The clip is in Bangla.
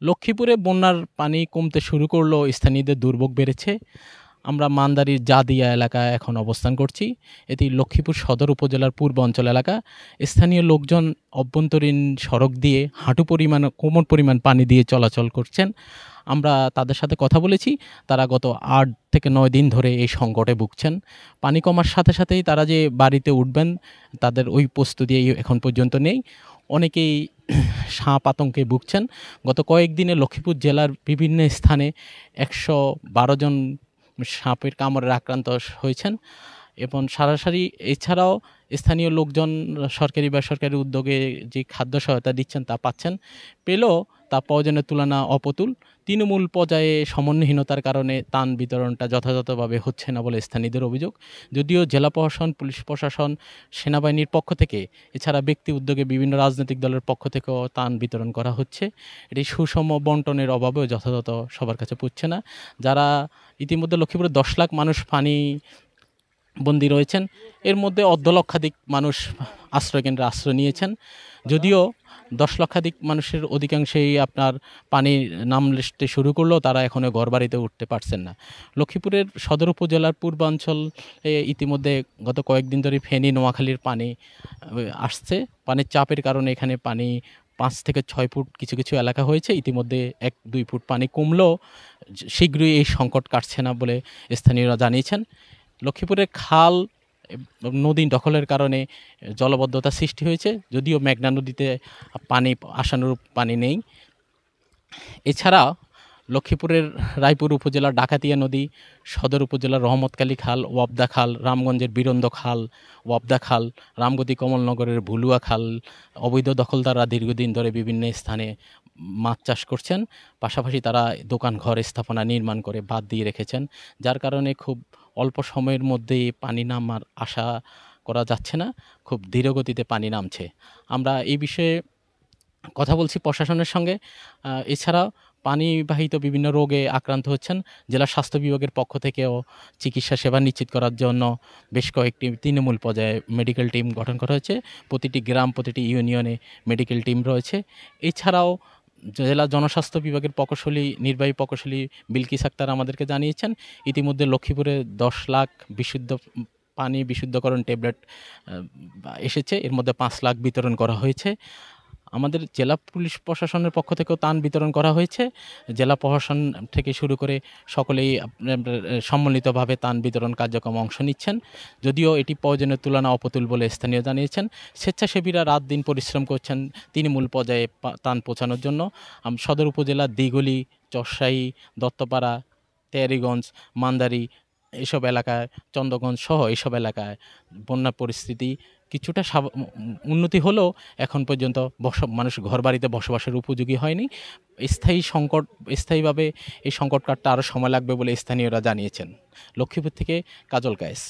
লক্ষ্মীপুরে বন্যার পানি কমতে শুরু করলেও স্থানীয়দের দুর্ভোগ বেড়েছে। আমরা মান্দারির জাদিয়া এলাকায় এখন অবস্থান করছি। এটি লক্ষ্মীপুর সদর উপজেলার পূর্ব অঞ্চল এলাকা। স্থানীয় লোকজন অভ্যন্তরীণ সড়ক দিয়ে হাঁটু পরিমাণ কোমর পরিমাণ পানি দিয়ে চলাচল করছেন। আমরা তাদের সাথে কথা বলেছি। তারা গত ৮ থেকে ৯ দিন ধরে এই সংকটে ভুগছেন। পানি কমার সাথে সাথেই তারা যে বাড়িতে উঠবেন তাদের ওই প্রস্তুতি এখন পর্যন্ত নেই। অনেকেই সাপ আতঙ্কে ভুগছেন। গত কয়েকদিনে লক্ষ্মীপুর জেলার বিভিন্ন স্থানে ১১২ জন সাপের কামড়ে আক্রান্ত হয়েছেন এবং সরাসরি এছাড়াও স্থানীয় লোকজন সরকারি বেসরকারি উদ্যোগে যে খাদ্য সহায়তা দিচ্ছেন তা পাচ্ছেন, পেলেও তা প্রয়োজনের তুলনা অপ্রতুল। তৃণমূল পর্যায়ে সমন্বয়হীনতার কারণে ত্রাণ বিতরণটা যথাযথভাবে হচ্ছে না বলে স্থানীয়দের অভিযোগ। যদিও জেলা প্রশাসন, পুলিশ প্রশাসন, সেনাবাহিনীর পক্ষ থেকে এছাড়া ব্যক্তি উদ্যোগে বিভিন্ন রাজনৈতিক দলের পক্ষ থেকেও ত্রাণ বিতরণ করা হচ্ছে। এটি সুষম বন্টনের অভাবেও যথাযথ সবার কাছে পৌঁছছে না। যারা ইতিমধ্যে লক্ষ্মীপুরে ১০ লাখ মানুষ পানি বন্দী রয়েছেন, এর মধ্যে অর্ধ লক্ষাধিক মানুষ আশ্রয়কেন্দ্রে আশ্রয় নিয়েছেন। যদিও ১০ লক্ষাধিক মানুষের অধিকাংশই আপনার পানির নাম লিস্টে শুরু করলেও তারা এখনও ঘরবাড়িতে উঠতে পারছেন না। লক্ষ্মীপুরের সদর উপজেলার পূর্বাঞ্চলে ইতিমধ্যে গত কয়েকদিন ধরে ফেনী, নোয়াখালীর পানি আসছে। পানির চাপের কারণে এখানে পানি ৫ থেকে ৬ ফুট কিছু কিছু এলাকা হয়েছে। ইতিমধ্যে ১-২ ফুট পানি কমলেও শীঘ্রই এই সংকট কাটছে না বলে স্থানীয়রা জানিয়েছেন। লক্ষ্মীপুরের খাল নদী দখলের কারণে জলবদ্ধতা সৃষ্টি হয়েছে, যদিও মেঘনা নদীতে পানি আশানুরূপ পানি নেই। এছাড়া লক্ষ্মীপুরের রায়পুর উপজেলার ডাকাতিয়া নদী, সদর উপজেলার রহমতকালী খাল, ওয়াবদা খাল, রামগঞ্জের বীরন্দ খাল, ওয়াবদা খাল, রামগতি কমলনগরের ভুলুয়া খাল অবৈধ দখলদাররা দীর্ঘদিন ধরে বিভিন্ন স্থানে মাছ চাষ করছেন। পাশাপাশি তারা দোকান ঘর স্থাপনা নির্মাণ করে বাঁধ দিয়ে রেখেছেন, যার কারণে খুব অল্প সময়ের মধ্যেই পানি নামার আশা করা যাচ্ছে না। খুব ধীরগতিতে পানি নামছে। আমরা এই বিষয়ে কথা বলছি প্রশাসনের সঙ্গে। এছাড়া পানিবাহিত বিভিন্ন রোগে আক্রান্ত হচ্ছেন। জেলা স্বাস্থ্য বিভাগের পক্ষ থেকেও চিকিৎসা সেবা নিশ্চিত করার জন্য বেশ কয়েকটি তৃণমূল পর্যায়ে মেডিকেল টিম গঠন করা হয়েছে। প্রতিটি গ্রাম, প্রতিটি ইউনিয়নে মেডিকেল টিম রয়েছে। এছাড়াও জেলা জনস্বাস্থ্য বিভাগের প্রকৌশলী, নির্বাহী প্রকৌশলী বিলকিস আক্তার আমাদেরকে জানিয়েছেন ইতিমধ্যে লক্ষ্মীপুরে ১০ লাখ বিশুদ্ধ পানি বিশুদ্ধকরণ ট্যাবলেট এসেছে। এর মধ্যে ৫ লাখ বিতরণ করা হয়েছে। আমাদের জেলা পুলিশ প্রশাসনের পক্ষ থেকেও ত্রাণ বিতরণ করা হয়েছে। জেলা প্রশাসন থেকে শুরু করে সকলেই সম্মিলিতভাবে ত্রাণ বিতরণ কার্যক্রম অংশ নিচ্ছেন। যদিও এটি প্রয়োজনের তুলনা অপ্রতুল বলে স্থানীয় জানিয়েছেন। স্বেচ্ছাসেবীরা রাত দিন পরিশ্রম করছেন তৃণমূল পর্যায়ে ত্রাণ পৌঁছানোর জন্য। সদর উপজেলার দিঘলি, চরশাহী, দত্তপাড়া, তেয়ারীগঞ্জ, মান্দারি এসব এলাকায়, চন্দ্রগঞ্জ সহ এসব এলাকায় বন্যা পরিস্থিতি কিছুটা উন্নতি হলেও এখন পর্যন্ত মানুষ ঘরবাড়িতে বসবাসের উপযোগী হয়নি। স্থায়ীভাবে এই সংকট কাটতে আরও সময় লাগবে বলে স্থানীয়রা জানিয়েছেন। লক্ষ্মীপুর থেকে কাজল কায়েস।